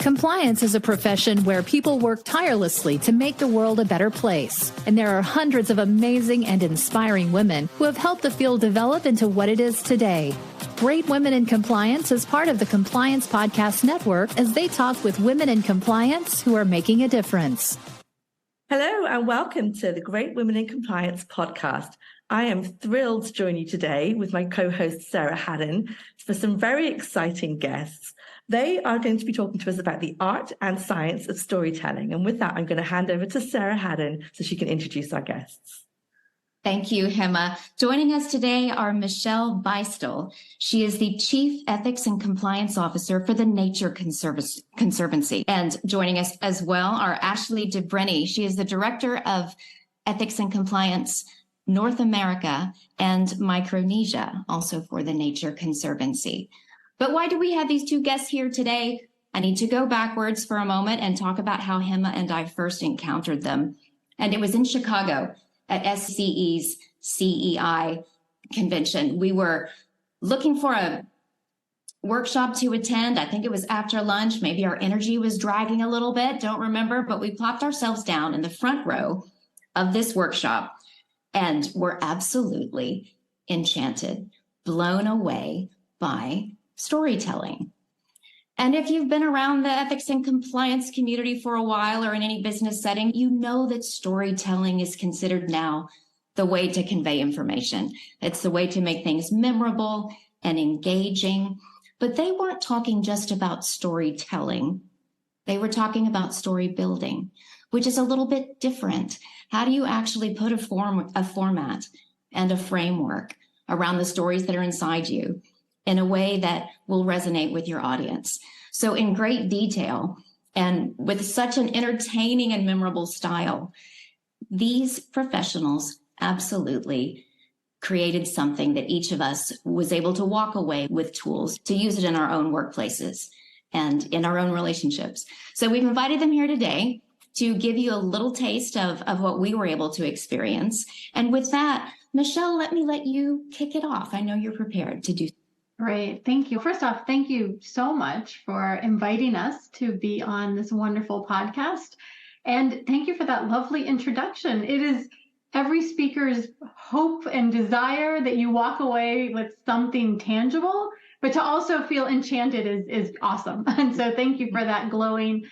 Compliance is a profession where people work tirelessly to make the world a better place. And there are hundreds of amazing and inspiring women who have helped the field develop into what it is today. Great Women in Compliance is part of the Compliance Podcast Network as they talk with women in compliance who are making a difference. Hello and welcome to the Great Women in Compliance podcast. I am thrilled to join you today with my co-host Sarah Haddon for some very exciting guests. They are going to be talking to us about the art and science of storytelling. And with that, I'm going to hand over to Sarah Haddon so she can introduce our guests. Thank you, Hema. Joining us today are Michelle Beistel. She is the Chief Ethics and Compliance Officer for the Nature Conservancy. And joining us as well are Ashley DeBrenny. She is the Director of Ethics and Compliance North America and Micronesia, also for the Nature Conservancy. But why do we have these two guests here today? I need to go backwards for a moment and talk about how Hema and I first encountered them. And it was in Chicago at SCE's CEI convention. We were looking for a workshop to attend. I think it was after lunch. Maybe our energy was dragging a little bit, don't remember, but we plopped ourselves down in the front row of this workshop and were absolutely enchanted, blown away by storytelling. And if you've been around the ethics and compliance community for a while or in any business setting, you know that storytelling is considered now the way to convey information. It's the way to make things memorable and engaging. But they weren't talking just about storytelling. They were talking about story building, which is a little bit different. How do you actually put a format and a framework around the stories that are inside you in a way that will resonate with your audience? So in great detail and with such an entertaining and memorable style, these professionals absolutely created something that each of us was able to walk away with tools to use it in our own workplaces and in our own relationships. So we've invited them here today to give you a little taste of what we were able to experience. And with that, Michelle, let you kick it off. I know you're prepared to do. Great. Thank you. First off, thank you so much for inviting us to be on this wonderful podcast. And thank you for that lovely introduction. It is every speaker's hope and desire that you walk away with something tangible, but to also feel enchanted is awesome. And so thank you for that glowing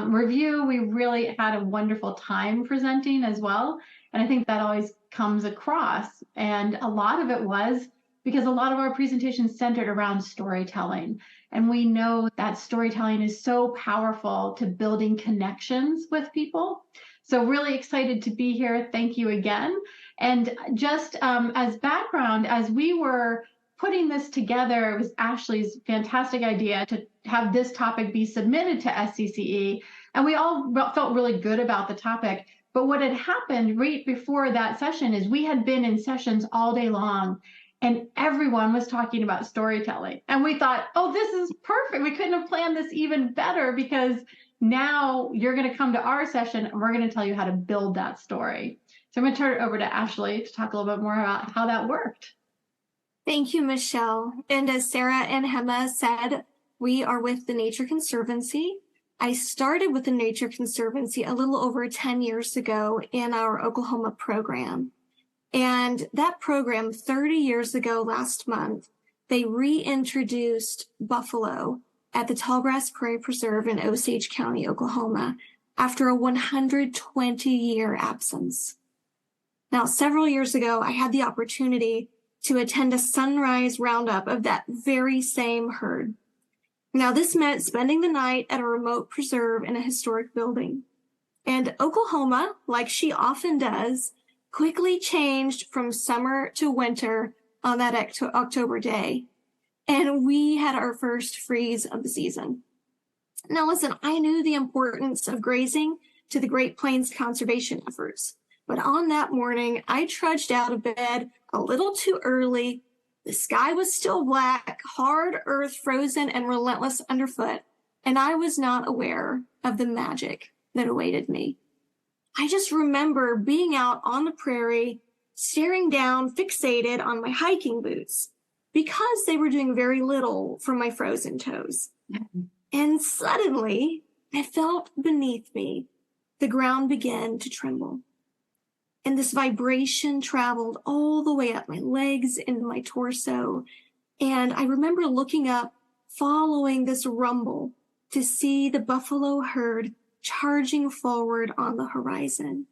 review. We really had a wonderful time presenting as well. And I think that always comes across. And a lot of it was because a lot of our presentations centered around storytelling. And we know that storytelling is so powerful to building connections with people. So really excited to be here. Thank you again. And just as background, as we were putting this together, it was Ashley's fantastic idea to have this topic be submitted to SCCE. And we all felt really good about the topic. But what had happened right before that session is we had been in sessions all day long and everyone was talking about storytelling. And we thought, oh, this is perfect. We couldn't have planned this even better because now you're going to come to our session and we're going to tell you how to build that story. So I'm going to turn it over to Ashley to talk a little bit more about how that worked. Thank you, Michelle. And as Sarah and Hema said, we are with the Nature Conservancy. I started with the Nature Conservancy a little over 10 years ago in our Oklahoma program. And that program, 30 years ago last month, they reintroduced buffalo at the Tallgrass Prairie Preserve in Osage County, Oklahoma, after a 120-year absence. Now, several years ago, I had the opportunity to attend a sunrise roundup of that very same herd. Now, this meant spending the night at a remote preserve in a historic building. And Oklahoma, like she often does, quickly changed from summer to winter on that October day. And we had our first freeze of the season. Now, listen, I knew the importance of grazing to the Great Plains conservation efforts. But on that morning, I trudged out of bed a little too early. The sky was still black, hard earth frozen and relentless underfoot, and I was not aware of the magic that awaited me. I just remember being out on the prairie, staring down, fixated on my hiking boots, because they were doing very little for my frozen toes. And suddenly I felt beneath me, the ground began to tremble. And this vibration traveled all the way up my legs into my torso. And I remember looking up, following this rumble, to see the buffalo herd charging forward on the horizon.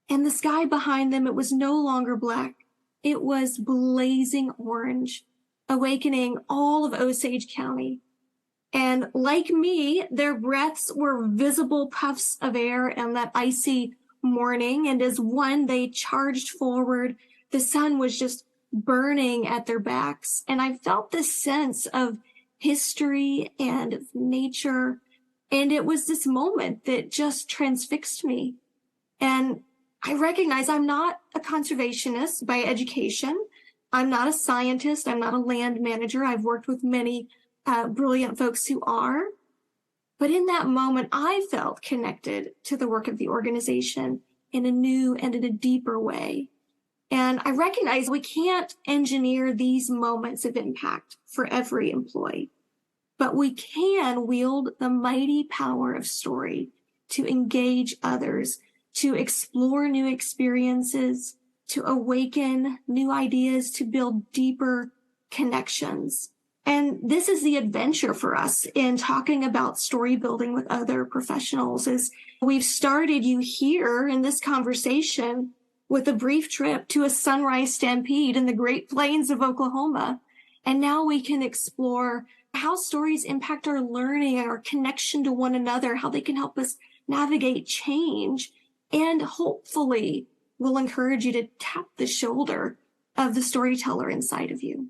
And the sky behind them, it was no longer black. It was blazing orange, awakening all of Osage County. And like me, their breaths were visible puffs of air in that icy morning. And as one, they charged forward. The sun was just burning at their backs. And I felt this sense of history and of nature. And it was this moment that just transfixed me. And I recognize I'm not a conservationist by education. I'm not a scientist. I'm not a land manager. I've worked with many brilliant folks who are. But in that moment, I felt connected to the work of the organization in a new and in a deeper way. And I recognize we can't engineer these moments of impact for every employee, but we can wield the mighty power of story to engage others, to explore new experiences, to awaken new ideas, to build deeper connections. And this is the adventure for us in talking about story building with other professionals. Is we've started you here in this conversation with a brief trip to a sunrise stampede in the Great Plains of Oklahoma. And now we can explore how stories impact our learning, our connection to one another, how they can help us navigate change, and hopefully will encourage you to tap the shoulder of the storyteller inside of you.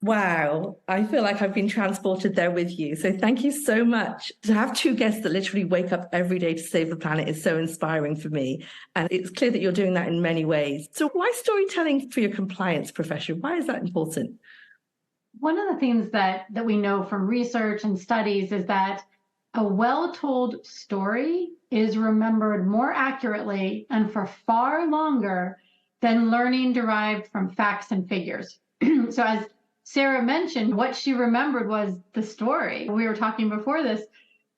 Wow, I feel like I've been transported there with you. So thank you so much. To have two guests that literally wake up every day to save the planet is so inspiring for me. And it's clear that you're doing that in many ways. So why storytelling for your compliance profession? Why is that important? One of the things that we know from research and studies is that a well-told story is remembered more accurately and for far longer than learning derived from facts and figures. So as Sarah mentioned, what she remembered was the story. We were talking before this.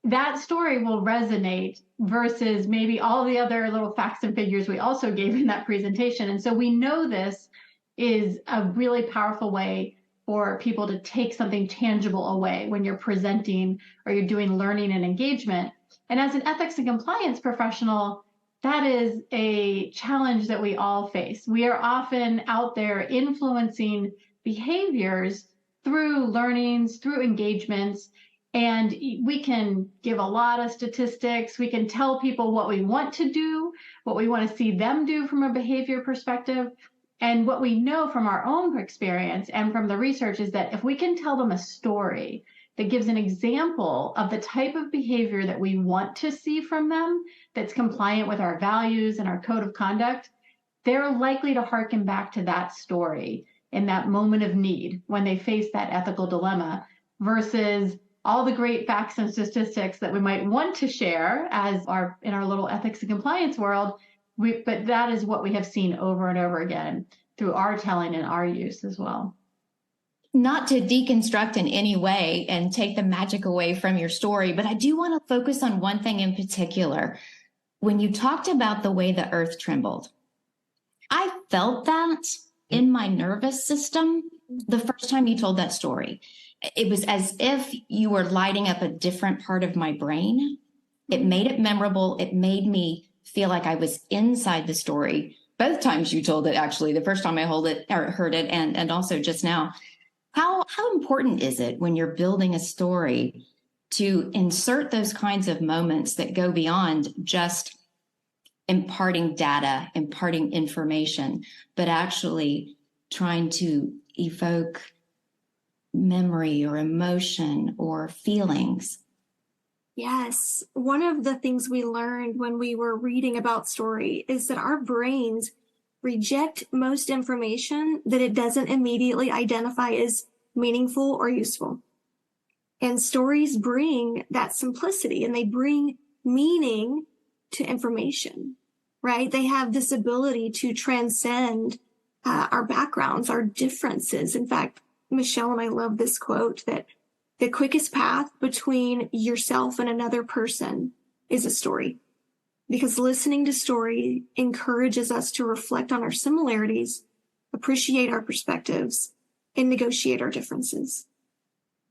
That story will resonate versus maybe all the other little facts and figures we also gave in that presentation. And so we know this is a really powerful way for people to take something tangible away when you're presenting or you're doing learning and engagement. And as an ethics and compliance professional, that is a challenge that we all face. We are often out there influencing behaviors through learnings, through engagements, and we can give a lot of statistics. We can tell people what we want to do, what we want to see them do from a behavior perspective. And what we know from our own experience and from the research is that if we can tell them a story that gives an example of the type of behavior that we want to see from them, that's compliant with our values and our code of conduct, they're likely to hearken back to that story in that moment of need when they face that ethical dilemma versus all the great facts and statistics that we might want to share as in our little ethics and compliance world. But that is what we have seen over and over again through our telling and our use as well. Not to deconstruct in any way and take the magic away from your story, but I do want to focus on one thing in particular. When you talked about the way the earth trembled, I felt that in my nervous system the first time you told that story. It was as if you were lighting up a different part of my brain. It made it memorable. It made me feel like I was inside the story. Both times you told it, actually, the first time I heard it and also just now. How important is it when you're building a story to insert those kinds of moments that go beyond just imparting data, imparting information, but actually trying to evoke memory or emotion or feelings? Yes. One of the things we learned when we were reading about story is that our brains reject most information that it doesn't immediately identify as meaningful or useful. And stories bring that simplicity and they bring meaning to information, right? They have this ability to transcend our backgrounds, our differences. In fact, Michelle and I love this quote that The quickest path between yourself and another person is a story, because listening to story encourages us to reflect on our similarities, appreciate our perspectives, and negotiate our differences.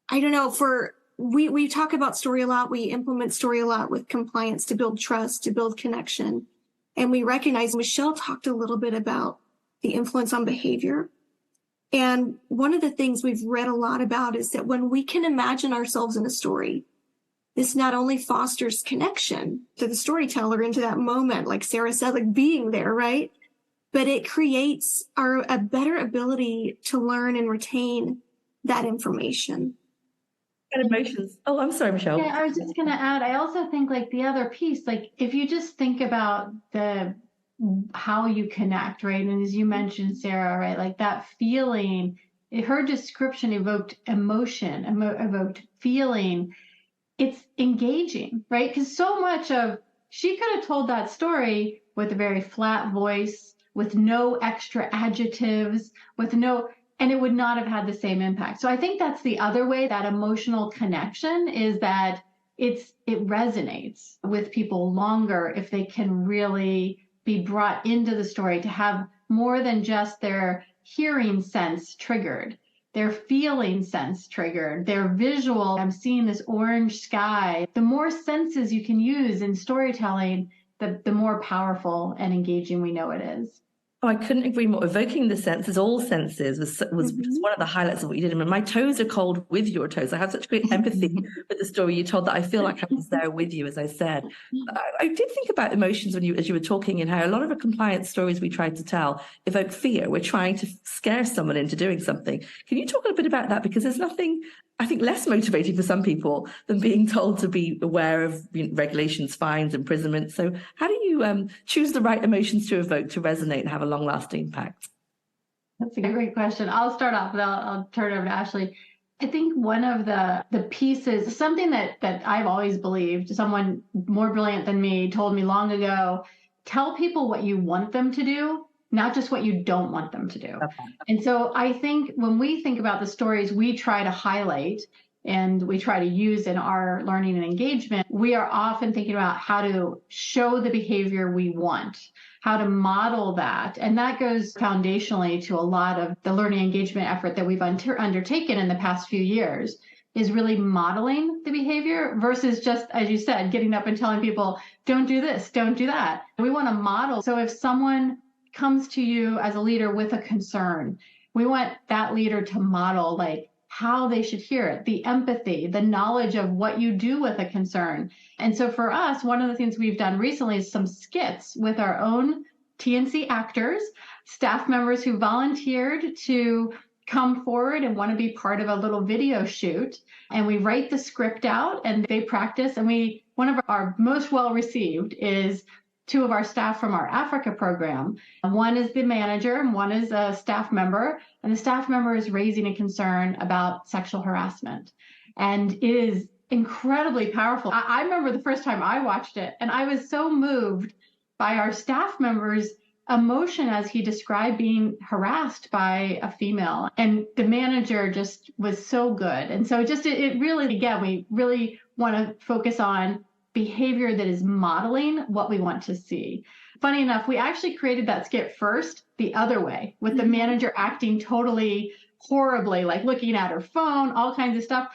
I don't know, we talk about story a lot. We implement story a lot with compliance to build trust, to build connection. And we recognize Michelle talked a little bit about the influence on behavior. And one of the things we've read a lot about is that when we can imagine ourselves in a story, this not only fosters connection to the storyteller into that moment, like Sarah said, like being there, right? But it creates a better ability to learn and retain that information. And emotions. Oh, I'm sorry, Michelle. Yeah, I was just going to add, I also think like the other piece, like if you just think about how you connect, right? And as you mentioned, Sarah, right? Like that feeling, her description evoked emotion, evoked feeling. It's engaging, right? Because so much of, she could have told that story with a very flat voice, with no extra adjectives, and it would not have had the same impact. So I think that's the other way, that emotional connection is that it resonates with people longer if they can really be brought into the story, to have more than just their hearing sense triggered, their feeling sense triggered, their visual, I'm seeing this orange sky. The more senses you can use in storytelling, the more powerful and engaging we know it is. Oh, I couldn't agree more. Evoking the senses, all senses, was just one of the highlights of what you did. And my toes are cold with your toes. I have such great empathy with the story you told that I feel like I was there with you, as I said. I did think about emotions as you were talking, and how a lot of the compliance stories we try to tell evoke fear. We're trying to scare someone into doing something. Can you talk a bit about that? Because there's nothing, I think, less motivating for some people than being told to be aware of regulations, fines, imprisonment. So how do you choose the right emotions to evoke, to resonate and have a long-lasting impact? That's a great question. I'll start off, but I'll turn it over to Ashley. I think one of the pieces, something that I've always believed, someone more brilliant than me told me long ago, tell people what you want them to do, not just what you don't want them to do. Okay. And so I think when we think about the stories we try to highlight and we try to use in our learning and engagement, we are often thinking about how to show the behavior we want, how to model that. And that goes foundationally to a lot of the learning engagement effort that we've undertaken in the past few years, is really modeling the behavior versus just, as you said, getting up and telling people, don't do this, don't do that. We want to model. So if someone comes to you as a leader with a concern, we want that leader to model like how they should hear it, the empathy, the knowledge of what you do with a concern. And so for us, one of the things we've done recently is some skits with our own TNC actors, staff members who volunteered to come forward and want to be part of a little video shoot. And we write the script out and they practice. And one of our most well received is two of our staff from our Africa program. One is the manager and one is a staff member. And the staff member is raising a concern about sexual harassment. And it is incredibly powerful. I remember the first time I watched it, and I was so moved by our staff member's emotion as he described being harassed by a female. And the manager just was so good. And so it really, again, we really want to focus on behavior that is modeling what we want to see. Funny enough, we actually created that skit first the other way, with the manager acting totally horribly, like looking at her phone, all kinds of stuff.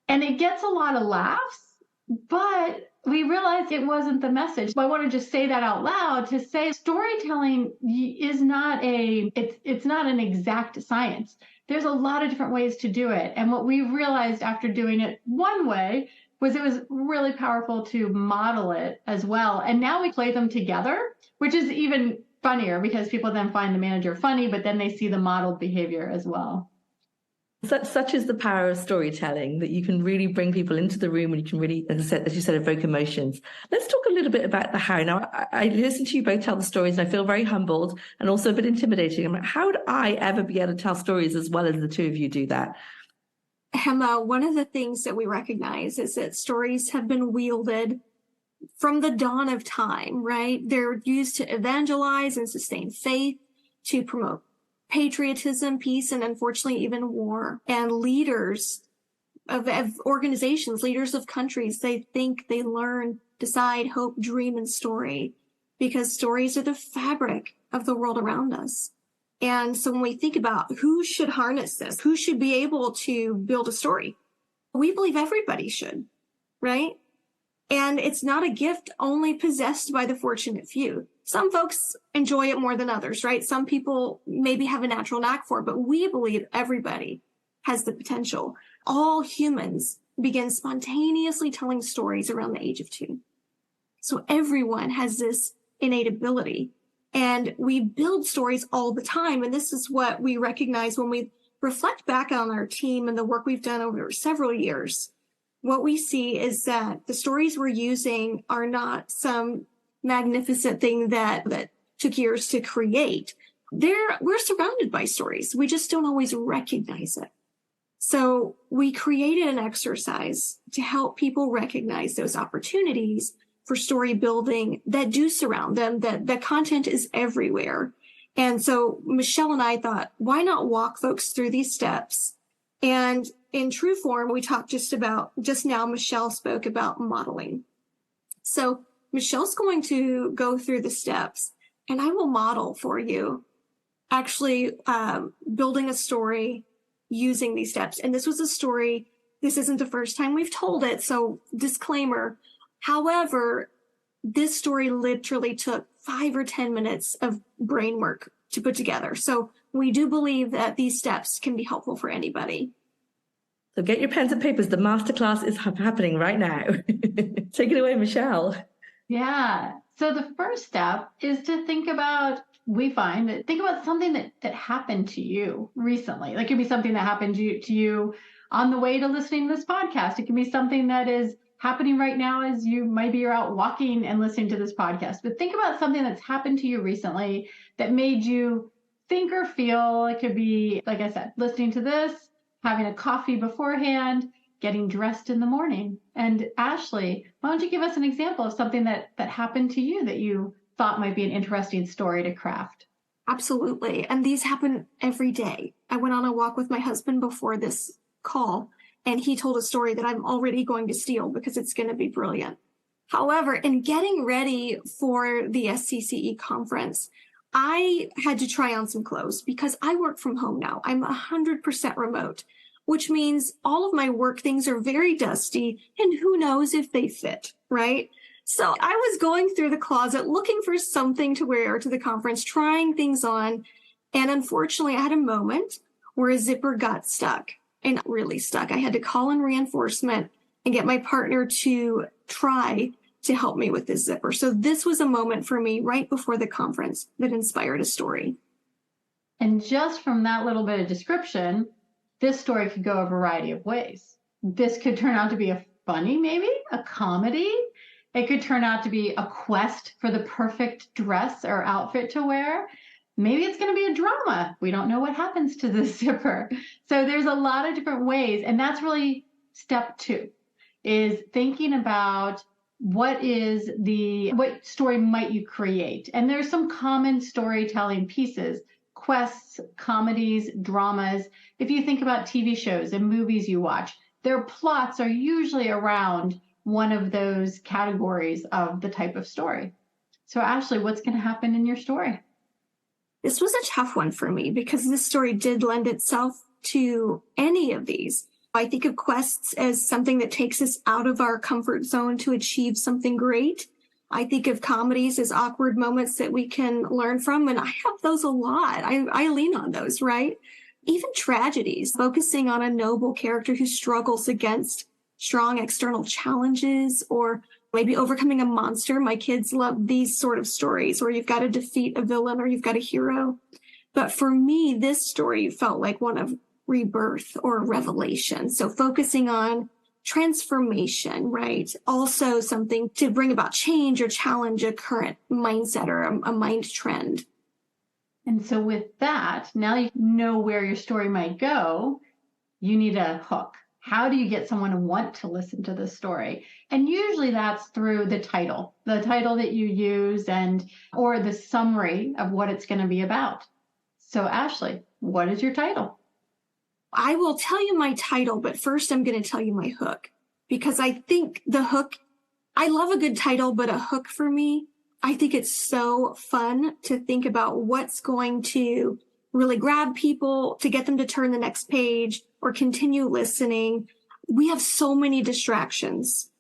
And it gets a lot of laughs, but we realized it wasn't the message. I want to just say that out loud, to say storytelling is not it's not an exact science. There's a lot of different ways to do it. And what we realized after doing it one way was it was really powerful to model it as well. And now we play them together, which is even funnier because people then find the manager funny, but then they see the modeled behavior as well. Such is the power of storytelling, that you can really bring people into the room and you can really, as you said, evoke emotions. Let's talk a little bit about the how. Now, I listen to you both tell the stories and I feel very humbled and also a bit intimidating. I'm like, how would I ever be able to tell stories as well as the two of you do that? Hema, one of the things that we recognize is that stories have been wielded from the dawn of time, right? They're used to evangelize and sustain faith, to promote patriotism, peace, and unfortunately even war. And leaders of organizations, leaders of countries. They think, they learn, decide, hope, dream, and story, because stories are the fabric of the world around us. And so when we think about who should harness this, who should be able to build a story, we believe everybody should, right? And it's not a gift only possessed by the fortunate few. Some folks enjoy it more than others, right? Some people maybe have a natural knack for it, but we believe everybody has the potential. All humans begin spontaneously telling stories around the age of 2. So everyone has this innate ability. And we build stories all the time. And this is what we recognize when we reflect back on our team and the work we've done over several years. What we see is that the stories we're using are not some magnificent thing that took years to create. We're surrounded by stories. We just don't always recognize it. So we created an exercise to help people recognize those opportunities for story building that do surround them, that the content is everywhere. And so Michelle and I thought, why not walk folks through these steps? And in true form, we talked just now, Michelle spoke about modeling. So Michelle's going to go through the steps, and I will model for you actually building a story using these steps. And this was a story, this isn't the first time we've told it, so disclaimer. However, this story literally took 5 or 10 minutes of brain work to put together. So we do believe that these steps can be helpful for anybody. So get your pens and papers. The masterclass is happening right now. Take it away, Michelle. Yeah. So the first step is to think about something that happened to you recently. Like it could be something that happened to you on the way to listening to this podcast. It can be something that is happening right now as you're out walking and listening to this podcast. But think about something that's happened to you recently that made you think or feel. It could be, like I said, listening to this, having a coffee beforehand, getting dressed in the morning. And Ashley, why don't you give us an example of something that happened to you that you thought might be an interesting story to craft? Absolutely. And these happen every day. I went on a walk with my husband before this call, and he told a story that I'm already going to steal because it's going to be brilliant. However, in getting ready for the SCCE conference, I had to try on some clothes because I work from home now. I'm 100% remote, which means all of my work things are very dusty, and who knows if they fit, right? So I was going through the closet looking for something to wear to the conference, trying things on. And unfortunately, I had a moment where a zipper got stuck. And really stuck. I had to call in reinforcement and get my partner to try to help me with this zipper. So this was a moment for me right before the conference that inspired a story. And just from that little bit of description, this story could go a variety of ways. This could turn out to be a funny, maybe a comedy. It could turn out to be a quest for the perfect dress or outfit to wear. Maybe it's going to be a drama. We don't know what happens to the zipper. So there's a lot of different ways. And that's really step 2, is thinking about what story might you create? And there's some common storytelling pieces, quests, comedies, dramas. If you think about TV shows and movies you watch, their plots are usually around one of those categories of the type of story. So Ashley, what's going to happen in your story? This was a tough one for me because this story did lend itself to any of these. I think of quests as something that takes us out of our comfort zone to achieve something great. I think of comedies as awkward moments that we can learn from, and I have those a lot. I lean on those, right? Even tragedies, focusing on a noble character who struggles against strong external challenges, or maybe overcoming a monster. My kids love these sort of stories where you've got to defeat a villain or you've got a hero. But for me, this story felt like one of rebirth or revelation. So focusing on transformation, right? Also something to bring about change or challenge a current mindset or a mind trend. And so with that, now you know where your story might go, you need a hook. How do you get someone to want to listen to the story? And usually that's through the title that you use or the summary of what it's going to be about. So Ashley, what is your title? I will tell you my title, but first I'm going to tell you my hook, because I think the hook, I love a good title, but a hook for me, I think it's so fun to think about what's going to really grab people to get them to turn the next page or continue listening. We have so many distractions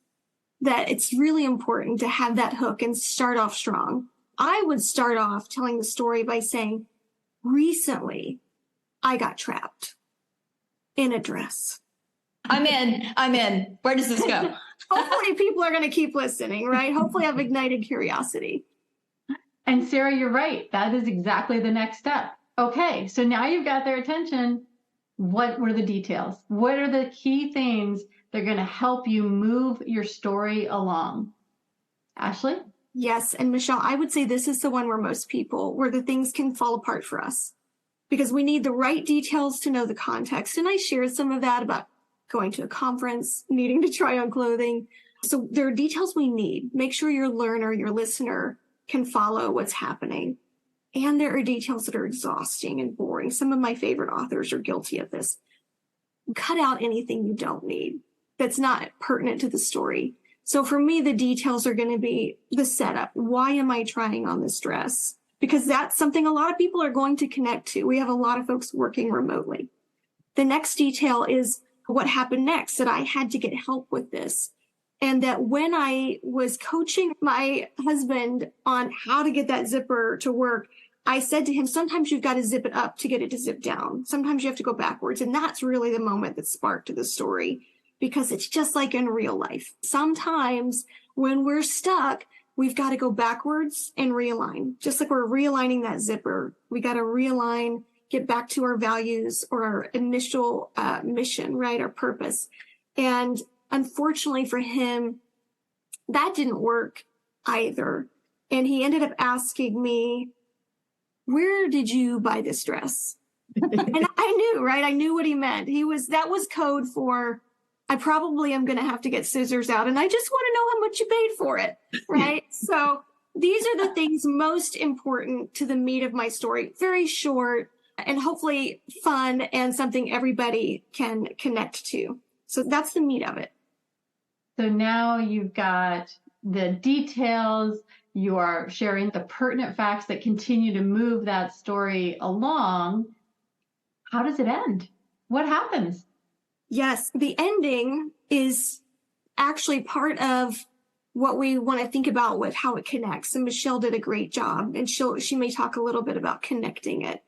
that it's really important to have that hook and start off strong. I would start off telling the story by saying, recently I got trapped in a dress. I'm in. Where does this go? Hopefully people are going to keep listening, right? Hopefully I've ignited curiosity. And Sarah, you're right. That is exactly the next step. Okay, so now you've got their attention. What were the details? What are the key things that are going to help you move your story along? Ashley? Yes, and Michelle, I would say this is the one where the things can fall apart for us, because we need the right details to know the context. And I shared some of that about going to a conference, needing to try on clothing. So there are details we need. Make sure your learner, your listener can follow what's happening. And there are details that are exhausting and boring. Some of my favorite authors are guilty of this. Cut out anything you don't need that's not pertinent to the story. So for me, the details are going to be the setup. Why am I trying on this dress? Because that's something a lot of people are going to connect to. We have a lot of folks working remotely. The next detail is what happened next, that I had to get help with this. And that when I was coaching my husband on how to get that zipper to work, I said to him, sometimes you've got to zip it up to get it to zip down. Sometimes you have to go backwards. And that's really the moment that sparked the story, because it's just like in real life. Sometimes when we're stuck, we've got to go backwards and realign. Just like we're realigning that zipper, we got to realign, get back to our values or our initial mission, right? Our purpose. And unfortunately for him, that didn't work either. And he ended up asking me, where did you buy this dress? And I knew, right? I knew what he meant. That was code for, I probably am going to have to get scissors out, and I just want to know how much you paid for it, right? So these are the things most important to the meat of my story. Very short and hopefully fun and something everybody can connect to. So that's the meat of it. So now you've got the details, you are sharing the pertinent facts that continue to move that story along. How does it end? What happens? Yes, the ending is actually part of what we want to think about with how it connects. And Michelle did a great job, and she may talk a little bit about connecting it.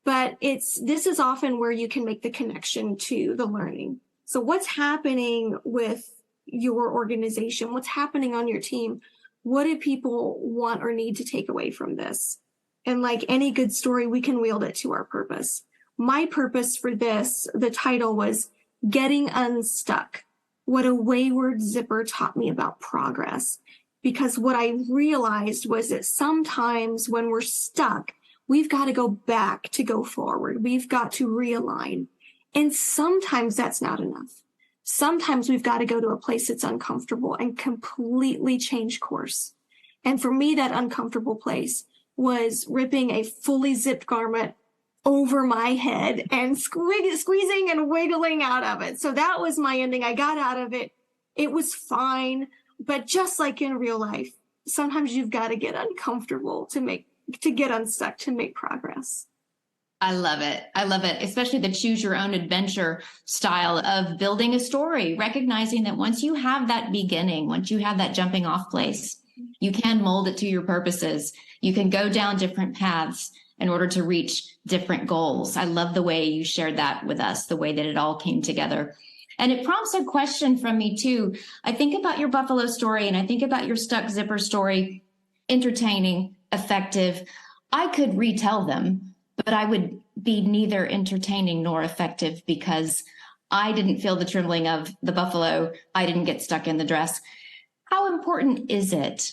But this is often where you can make the connection to the learning. So what's happening with your organization? What's happening on your team? What do people want or need to take away from this? And like any good story, we can wield it to our purpose. My purpose for this, the title was Getting Unstuck, What a Wayward Zipper Taught Me About Progress. Because what I realized was that sometimes when we're stuck, we've got to go back to go forward. We've got to realign. And sometimes that's not enough. Sometimes we've got to go to a place that's uncomfortable and completely change course. And for me, that uncomfortable place was ripping a fully zipped garment over my head and squeezing and wiggling out of it. So that was my ending. I got out of it. It was fine. But just like in real life, sometimes you've got to get uncomfortable to get unstuck, to make progress. I love it. I love it, especially the choose your own adventure style of building a story, recognizing that once you have that beginning, once you have that jumping off place, you can mold it to your purposes. You can go down different paths in order to reach different goals. I love the way you shared that with us, the way that it all came together. And it prompts a question from me too. I think about your Buffalo story and I think about your stuck zipper story, entertaining, effective. I could retell them, but I would be neither entertaining nor effective because I didn't feel the trembling of the buffalo. I didn't get stuck in the dress. How important is it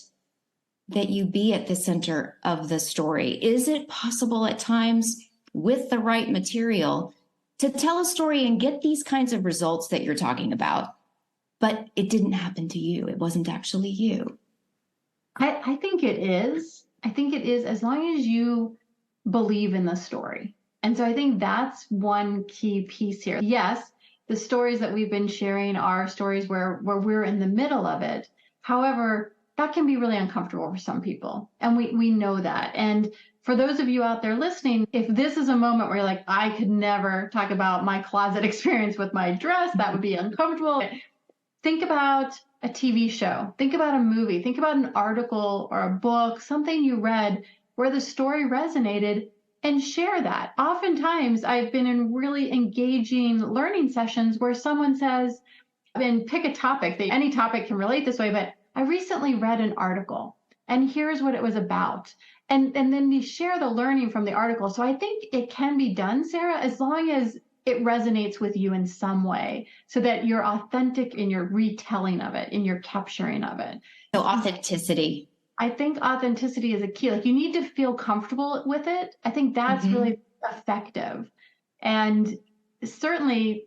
that you be at the center of the story? Is it possible at times with the right material to tell a story and get these kinds of results that you're talking about, but it didn't happen to you? It wasn't actually you. I think it is. I think it is, as long as you believe in the story And so I think that's one key piece here. Yes, the stories that we've been sharing are stories where we're in the middle of it. However, that can be really uncomfortable for some people. And we know that. And for those of you out there listening, if this is a moment where you're like, I could never talk about my closet experience with my dress, that would be uncomfortable. Think about a TV show. Think about a movie. Think about an article or a book, something you read where the story resonated, and share that. Oftentimes, I've been in really engaging learning sessions where someone says, and pick a topic, any topic can relate this way, but I recently read an article and here's what it was about. And then you share the learning from the article. So I think it can be done, Sarah, as long as it resonates with you in some way so that you're authentic in your retelling of it, in your capturing of it. So authenticity. I think authenticity is a key. Like, you need to feel comfortable with it. I think that's really effective. And certainly,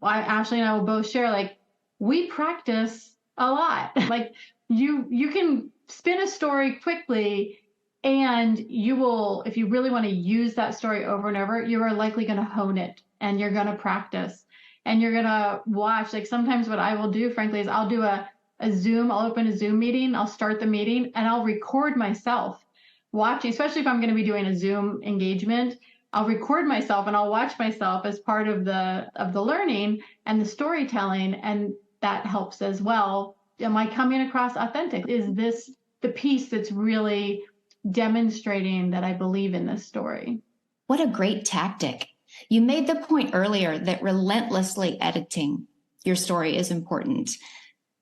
Ashley and I will both share, like, we practice a lot. Like, you can spin a story quickly, and you will, if you really want to use that story over and over, you are likely going to hone it, and you're going to practice, and you're going to watch. Like, sometimes what I will do, frankly, is I'll do I'll open a Zoom meeting, I'll start the meeting, and I'll record myself watching, especially if I'm going to be doing a Zoom engagement. I'll record myself and I'll watch myself as part of the learning and the storytelling, and that helps as well. Am I coming across authentic? Is this the piece that's really demonstrating that I believe in this story? What a great tactic. You made the point earlier that relentlessly editing your story is important.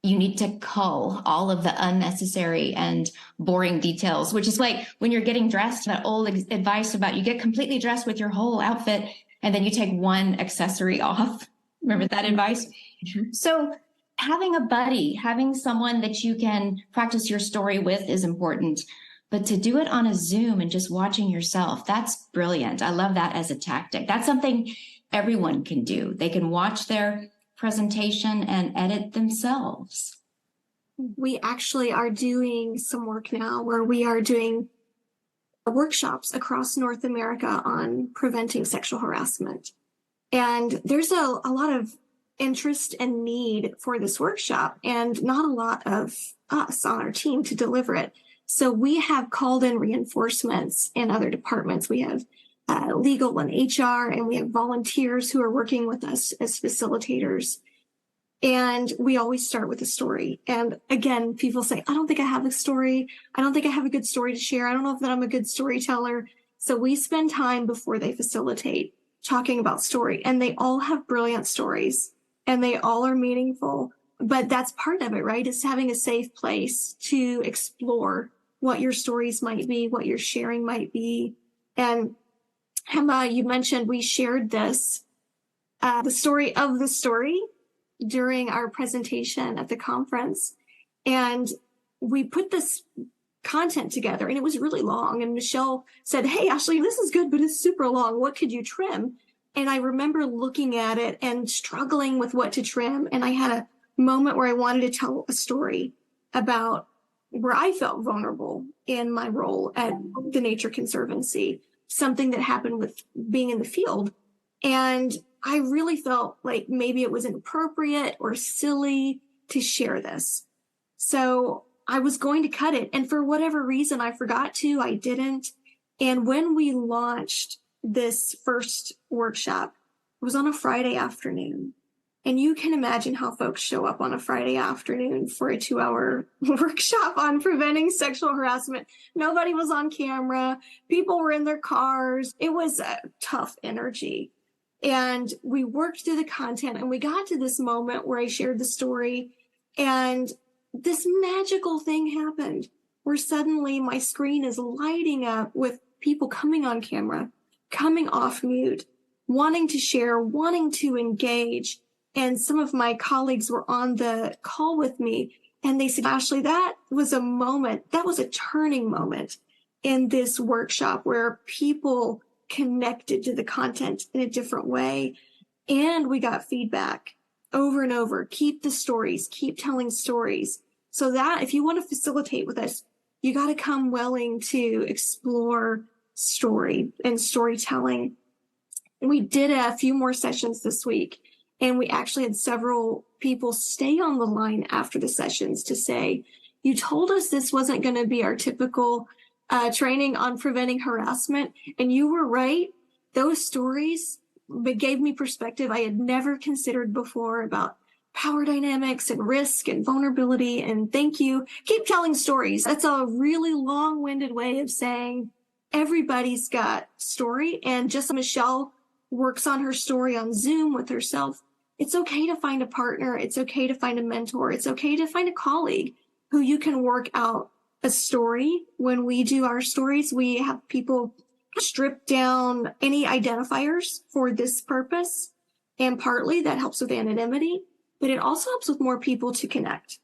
You need to cull all of the unnecessary and boring details, which is like when you're getting dressed, that old advice about you get completely dressed with your whole outfit and then you take one accessory off. Remember that advice? Mm-hmm. So having a buddy, having someone that you can practice your story with is important. But to do it on a Zoom and just watching yourself, that's brilliant. I love that as a tactic. That's something everyone can do. They can watch their presentation and edit themselves. We actually are doing some work now where we are doing workshops across North America on preventing sexual harassment. And there's a lot of interest and need for this workshop, and not a lot of us on our team to deliver it. So we have called in reinforcements in other departments. We have legal and HR, and we have volunteers who are working with us as facilitators. And we always start with a story. And again, people say, I don't think I have a story. I don't think I have a good story to share. I don't know if that I'm a good storyteller. So we spend time before they facilitate talking about story, and they all have brilliant stories and they all are meaningful. But that's part of it, right? It's having a safe place to explore what your stories might be, what your sharing might be. And Emma, you mentioned we shared this, the story of the story during our presentation at the conference. And we put this content together, and it was really long. And Michelle said, hey, Ashley, this is good, but it's super long. What could you trim? And I remember looking at it and struggling with what to trim. And I had a moment where I wanted to tell a story about where I felt vulnerable in my role at the Nature Conservancy, something that happened with being in the field. And I really felt like maybe it was inappropriate or silly to share this. So I was going to cut it. And for whatever reason, I forgot to, I didn't. And when we launched this first workshop, it was on a Friday afternoon. And you can imagine how folks show up on a Friday afternoon for a 2-hour workshop on preventing sexual harassment. Nobody was on camera. People were in their cars. It was a tough energy. And we worked through the content, and we got to this moment where I shared the story, and this magical thing happened where suddenly my screen is lighting up with people coming on camera, coming off mute, wanting to share, wanting to engage. And some of my colleagues were on the call with me, and they said, Ashley, that was a moment, that was a turning moment in this workshop where people connected to the content in a different way. And we got feedback over and over. Keep the stories, keep telling stories. So that if you want to facilitate with us, you got to come willing to explore story and storytelling. We did a few more sessions this week, and we actually had several people stay on the line after the sessions to say, you told us this wasn't going to be our typical training on preventing harassment, and you were right. Those stories gave me perspective I had never considered before about power dynamics and risk and vulnerability, and thank you. Keep telling stories. That's a really long-winded way of saying everybody's got story, and just Michelle works on her story on Zoom with herself. It's okay to find a partner. It's okay to find a mentor. It's okay to find a colleague who you can work out a story. When we do our stories, we have people strip down any identifiers for this purpose. And partly that helps with anonymity, but it also helps with more people to connect.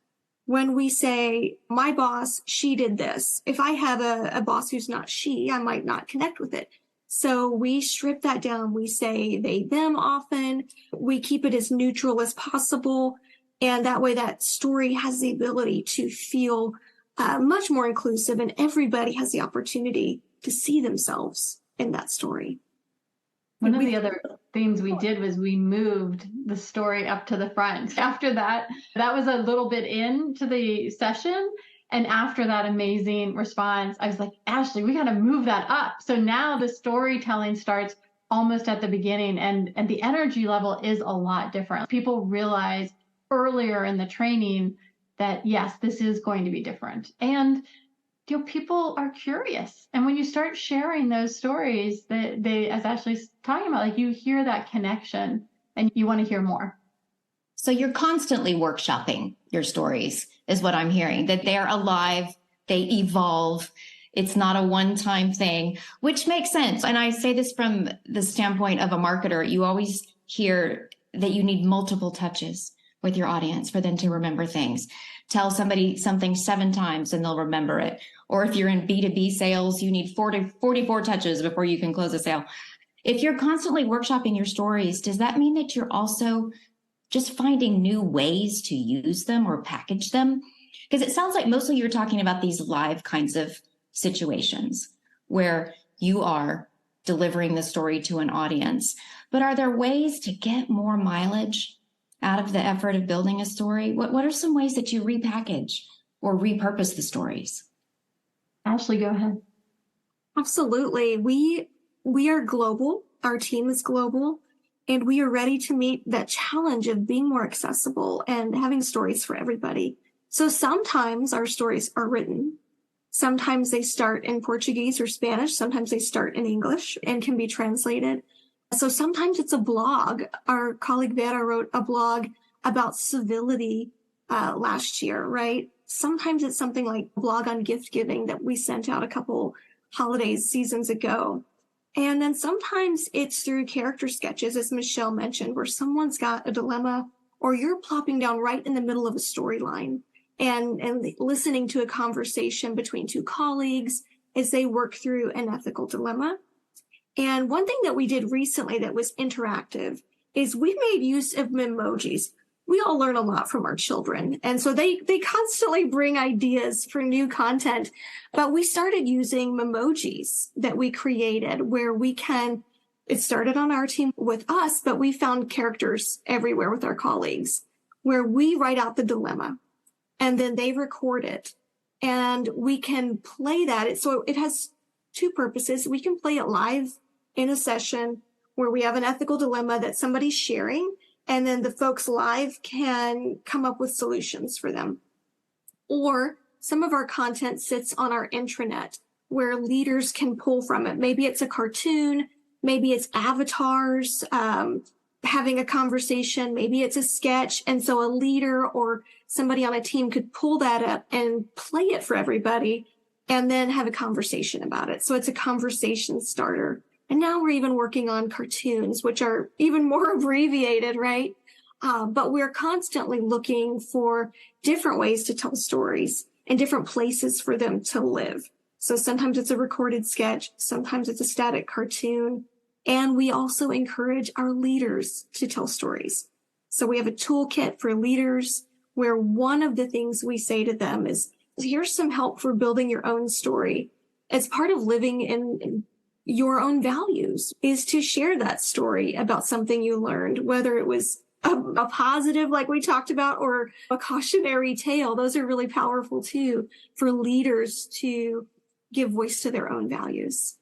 When we say, my boss, she did this. If I have a boss who's not she, I might not connect with it. So we strip that down. We say they, them often. We keep it as neutral as possible. And that way that story has the ability to feel much more inclusive, and everybody has the opportunity to see themselves in that story. One of the other things we did was we moved the story up to the front. After that was a little bit into the session. And after that amazing response, I was like, Ashley, we got to move that up. So now the storytelling starts almost at the beginning, and the energy level is a lot different. People realize earlier in the training that, yes, this is going to be different. And people are curious. And when you start sharing those stories, that they, as Ashley's talking about, like, you hear that connection and you want to hear more. So you're constantly workshopping your stories, is what I'm hearing, that they're alive, they evolve. It's not a one-time thing, which makes sense. And I say this from the standpoint of a marketer. You always hear that you need multiple touches with your audience for them to remember things. Tell somebody something 7 times and they'll remember it. Or if you're in B2B sales, you need 44 touches before you can close a sale. If you're constantly workshopping your stories, does that mean that you're also just finding new ways to use them or package them? Because it sounds like mostly you're talking about these live kinds of situations where you are delivering the story to an audience. But are there ways to get more mileage out of the effort of building a story? What are some ways that you repackage or repurpose the stories? Ashley, go ahead. Absolutely. We are global. Our team is global, and we are ready to meet that challenge of being more accessible and having stories for everybody. So sometimes our stories are written. Sometimes they start in Portuguese or Spanish. Sometimes they start in English and can be translated. So sometimes it's a blog. Our colleague Vera wrote a blog about civility last year, right? Sometimes it's something like a blog on gift giving that we sent out a couple holidays seasons ago. And then sometimes it's through character sketches, as Michelle mentioned, where someone's got a dilemma or you're plopping down right in the middle of a storyline and listening to a conversation between 2 colleagues as they work through an ethical dilemma. And one thing that we did recently that was interactive is we made use of memojis. We all learn a lot from our children. And so they constantly bring ideas for new content. But we started using memojis that we created where we can, it started on our team with us, but we found characters everywhere with our colleagues where we write out the dilemma and then they record it and we can play that. So it has 2 purposes. We can play it live in a session where we have an ethical dilemma that somebody's sharing, and then the folks live can come up with solutions for them. Or some of our content sits on our intranet where leaders can pull from it. Maybe it's a cartoon, maybe it's avatars having a conversation, maybe it's a sketch. And so a leader or somebody on a team could pull that up and play it for everybody and then have a conversation about it. So it's a conversation starter. And now we're even working on cartoons, which are even more abbreviated, right? But we're constantly looking for different ways to tell stories and different places for them to live. So sometimes it's a recorded sketch, sometimes it's a static cartoon. And we also encourage our leaders to tell stories. So we have a toolkit for leaders where one of the things we say to them is, here's some help for building your own story. As part of living in your own values, is to share that story about something you learned, whether it was a positive, like we talked about, or a cautionary tale. Those are really powerful too, for leaders to give voice to their own values.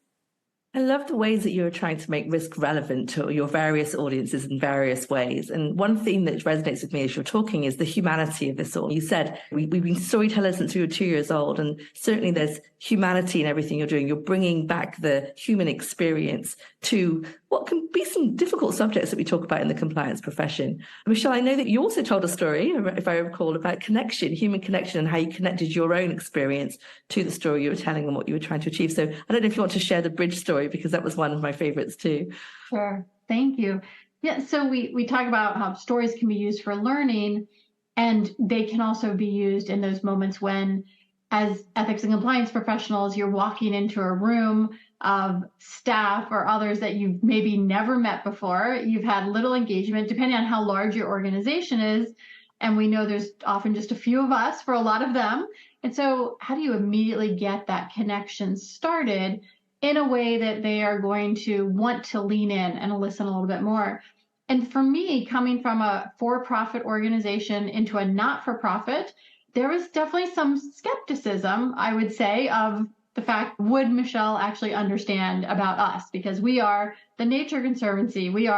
I love the ways that you're trying to make risk relevant to your various audiences in various ways. And one theme that resonates with me as you're talking is the humanity of this all. You said we've been storytellers since we were 2 years old, and certainly there's humanity in everything you're doing. You're bringing back the human experience to what can be some difficult subjects that we talk about in the compliance profession. Michelle, I know that you also told a story, if I recall, about connection, human connection, and how you connected your own experience to the story you were telling and what you were trying to achieve. So I don't know if you want to share the bridge story, because that was one of my favorites too. Sure. Thank you. Yeah. So we talk about how stories can be used for learning, and they can also be used in those moments when, as ethics and compliance professionals, you're walking into a room of staff or others that you've maybe never met before. You've had little engagement, depending on how large your organization is. And we know there's often just a few of us for a lot of them. And so how do you immediately get that connection started in a way that they are going to want to lean in and listen a little bit more? And for me, coming from a for-profit organization into a not-for-profit, there was definitely some skepticism, I would say, of the fact, would Michelle actually understand about us? Because we are the Nature Conservancy. We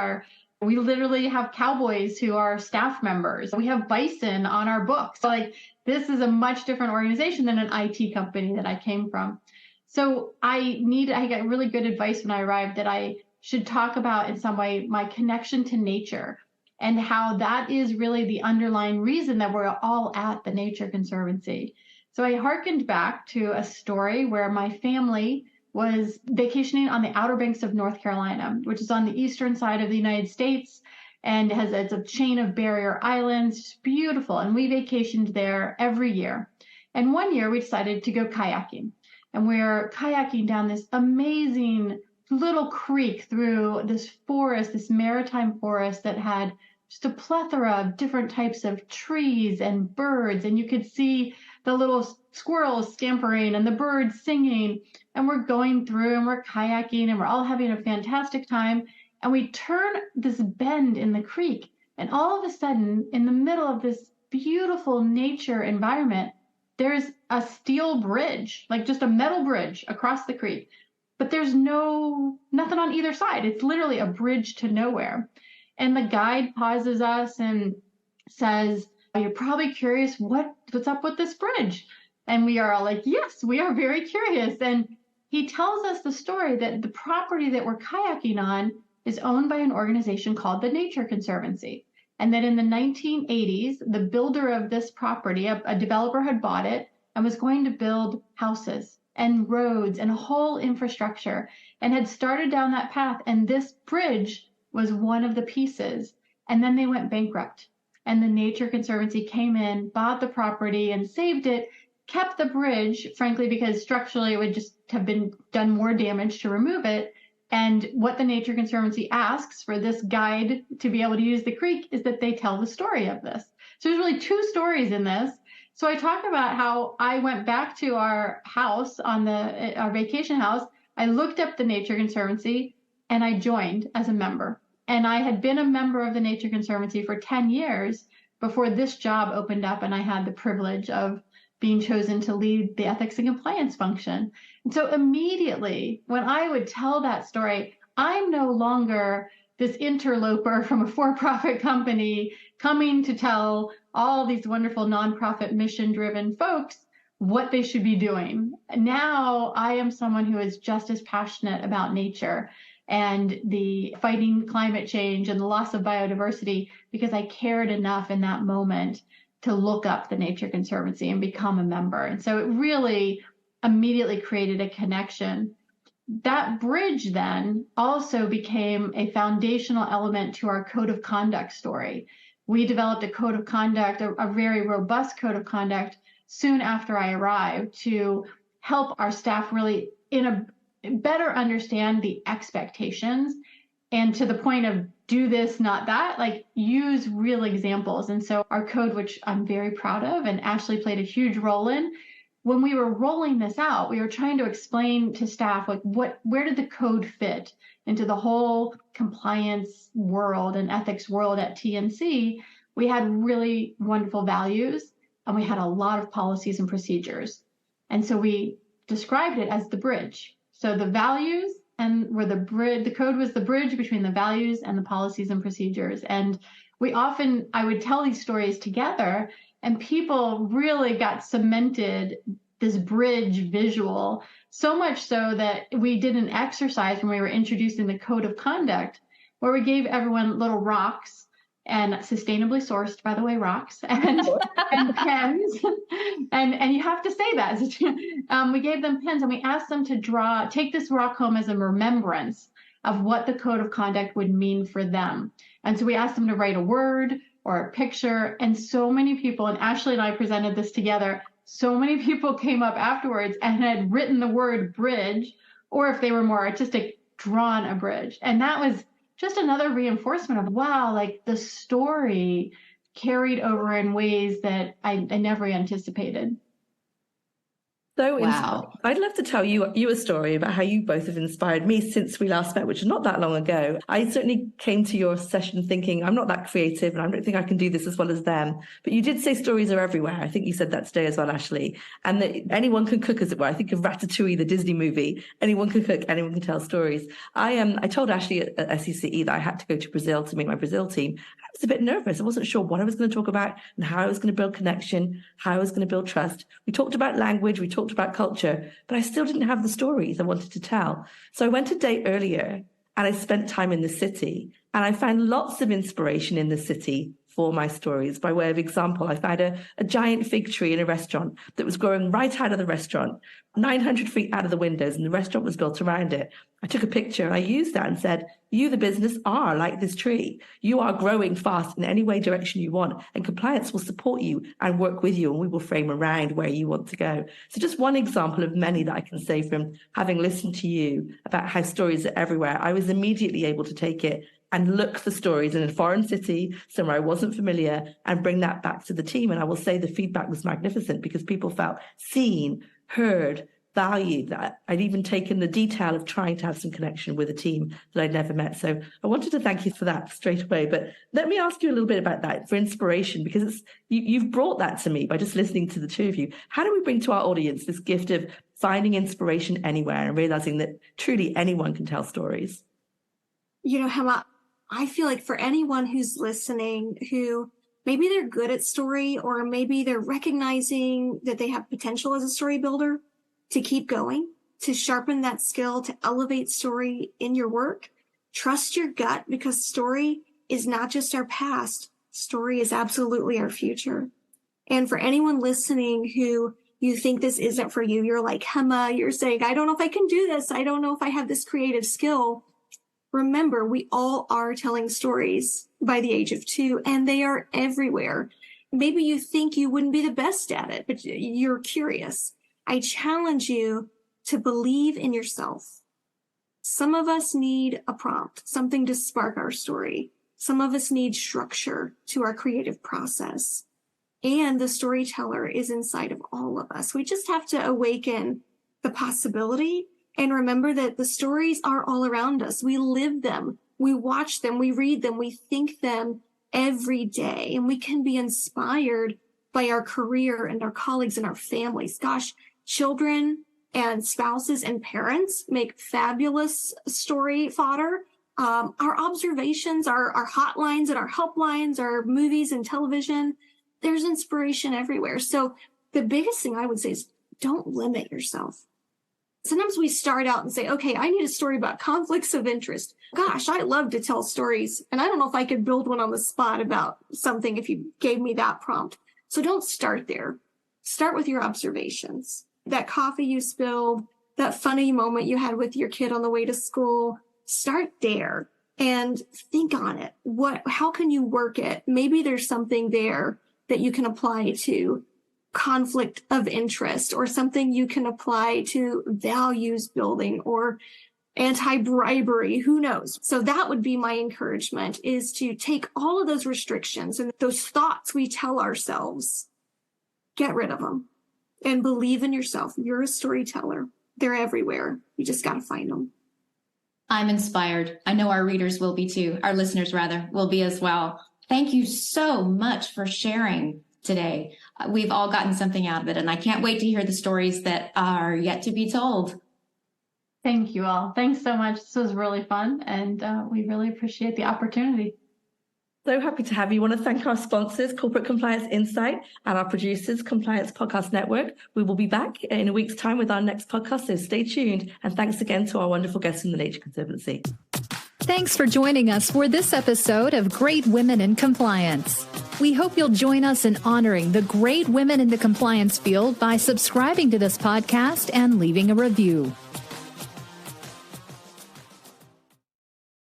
literally have cowboys who are staff members. We have bison on our books. Like, this is a much different organization than an IT company that I came from. So I got really good advice when I arrived that I should talk about in some way my connection to nature, and how that is really the underlying reason that we're all at the Nature Conservancy. So I hearkened back to a story where my family was vacationing on the Outer Banks of North Carolina, which is on the eastern side of the United States, and it's a chain of barrier islands. It's beautiful. And we vacationed there every year. And one year we decided to go kayaking. And we're kayaking down this amazing little creek through this forest, this maritime forest that had just a plethora of different types of trees and birds. And you could see the little squirrels scampering and the birds singing. And we're going through and we're kayaking and we're all having a fantastic time. And we turn this bend in the creek. And all of a sudden, in the middle of this beautiful nature environment, there's a steel bridge, like just a metal bridge across the creek. But there's nothing on either side. It's literally a bridge to nowhere. And the guide pauses us and says, "You're probably curious what's up with this bridge." And we are all like, "Yes, we are very curious." And he tells us the story that the property that we're kayaking on is owned by an organization called the Nature Conservancy. And that in the 1980s, the builder of this property, a developer, had bought it and was going to build houses and roads and a whole infrastructure, and had started down that path. And this bridge was one of the pieces. And then they went bankrupt. And the Nature Conservancy came in, bought the property and saved it, kept the bridge, frankly, because structurally it would just have been done more damage to remove it. And what the Nature Conservancy asks for this guide to be able to use the creek is that they tell the story of this. So there's really two stories in this. So I talk about how I went back to our house our vacation house. I looked up the Nature Conservancy and I joined as a member. And I had been a member of the Nature Conservancy for 10 years before this job opened up, and I had the privilege of being chosen to lead the ethics and compliance function. And so immediately when I would tell that story, I'm no longer this interloper from a for-profit company coming to tell all these wonderful nonprofit mission-driven folks what they should be doing. Now I am someone who is just as passionate about nature and the fighting climate change and the loss of biodiversity, because I cared enough in that moment to look up the Nature Conservancy and become a member. And so it really immediately created a connection. That bridge then also became a foundational element to our code of conduct story. We developed a code of conduct, a very robust code of conduct, soon after I arrived, to help our staff really better understand the expectations, and to the point of do this, not that, like use real examples. And so our code, which I'm very proud of, and Ashley played a huge role in, when we were rolling this out, we were trying to explain to staff, like, where did the code fit into the whole compliance world and ethics world at TNC? We had really wonderful values, and we had a lot of policies and procedures. And so we described it as the bridge. So the values and were the bridge, the code was the bridge between the values and the policies and procedures. And I would tell these stories together, and people really got cemented this bridge visual, so much so that we did an exercise when we were introducing the code of conduct, where we gave everyone little rocks, and sustainably sourced, by the way, rocks and pens. And you have to say that. We gave them pens, and we asked them to take this rock home as a remembrance of what the code of conduct would mean for them. And so we asked them to write a word or a picture. And so many people, and Ashley and I presented this together, so many people came up afterwards and had written the word bridge, or if they were more artistic, drawn a bridge. And that was just another reinforcement of, wow, like the story carried over in ways that I never anticipated. So wow. I'd love to tell you a story about how you both have inspired me since we last met, which is not that long ago. I certainly came to your session thinking, I'm not that creative and I don't think I can do this as well as them. But you did say stories are everywhere. I think you said that today as well, Ashley. And that anyone can cook, as it were. I think of Ratatouille, the Disney movie. Anyone can cook, anyone can tell stories. I told Ashley at SCCE that I had to go to Brazil to meet my Brazil team. I was a bit nervous. I wasn't sure what I was going to talk about and how I was going to build connection, how I was going to build trust. We talked about language, we talked about culture, but I still didn't have the stories I wanted to tell. So I went a day earlier and I spent time in the city, and I found lots of inspiration in the city for my stories. By way of example, I found a giant fig tree in a restaurant that was growing right out of the restaurant, 900 feet out of the windows, and the restaurant was built around it. I took a picture and I used that and said, you, the business, are like this tree. You are growing fast in any way, direction you want, and compliance will support you and work with you, and we will frame around where you want to go. So just one example of many that I can say from having listened to you about how stories are everywhere. I was immediately able to take it and look for stories in a foreign city, somewhere I wasn't familiar, and bring that back to the team. And I will say the feedback was magnificent because people felt seen, heard, valued, that I'd even taken the detail of trying to have some connection with a team that I'd never met. So I wanted to thank you for that straight away. But let me ask you a little bit about that for inspiration, because you've brought that to me by just listening to the two of you. How do we bring to our audience this gift of finding inspiration anywhere and realizing that truly anyone can tell stories? You know, Hema, I feel like for anyone who's listening, who maybe they're good at story, or maybe they're recognizing that they have potential as a story builder, to keep going, to sharpen that skill, to elevate story in your work, trust your gut, because story is not just our past. Story is absolutely our future. And for anyone listening who you think this isn't for you, you're like, Hema, you're saying, I don't know if I can do this. I don't know if I have this creative skill. Remember, we all are telling stories by the age of 2, and they are everywhere. Maybe you think you wouldn't be the best at it, but you're curious. I challenge you to believe in yourself. Some of us need a prompt, something to spark our story. Some of us need structure to our creative process. And the storyteller is inside of all of us. We just have to awaken the possibility and remember that the stories are all around us. We live them, we watch them, we read them, we think them every day, and we can be inspired by our career and our colleagues and our families. Gosh, children and spouses and parents make fabulous story fodder. Our observations, our hotlines and our helplines, our movies and television, there's inspiration everywhere. So the biggest thing I would say is don't limit yourself. Sometimes we start out and say, okay, I need a story about conflicts of interest. Gosh, I love to tell stories, and I don't know if I could build one on the spot about something if you gave me that prompt. So don't start there. Start with your observations. That coffee you spilled, that funny moment you had with your kid on the way to school. Start there and think on it. How can you work it? Maybe there's something there that you can apply to conflict of interest, or something you can apply to values building or anti-bribery, who knows? So that would be my encouragement, is to take all of those restrictions and those thoughts we tell ourselves, get rid of them. and believe in yourself. You're a storyteller. They're everywhere. You just got to find them. I'm inspired. I know our readers will be too. Our listeners, rather, will be as well. Thank you so much for sharing today. We've all gotten something out of it, and I can't wait to hear the stories that are yet to be told. Thank you all. Thanks so much. This was really fun, and we really appreciate the opportunity. So happy to have you. I want to thank our sponsors, Corporate Compliance Insight, and our producers, Compliance Podcast Network. We will be back in a week's time with our next podcast, so stay tuned. And thanks again to our wonderful guests from the Nature Conservancy. Thanks for joining us for this episode of Great Women in Compliance. We hope you'll join us in honoring the great women in the compliance field by subscribing to this podcast and leaving a review.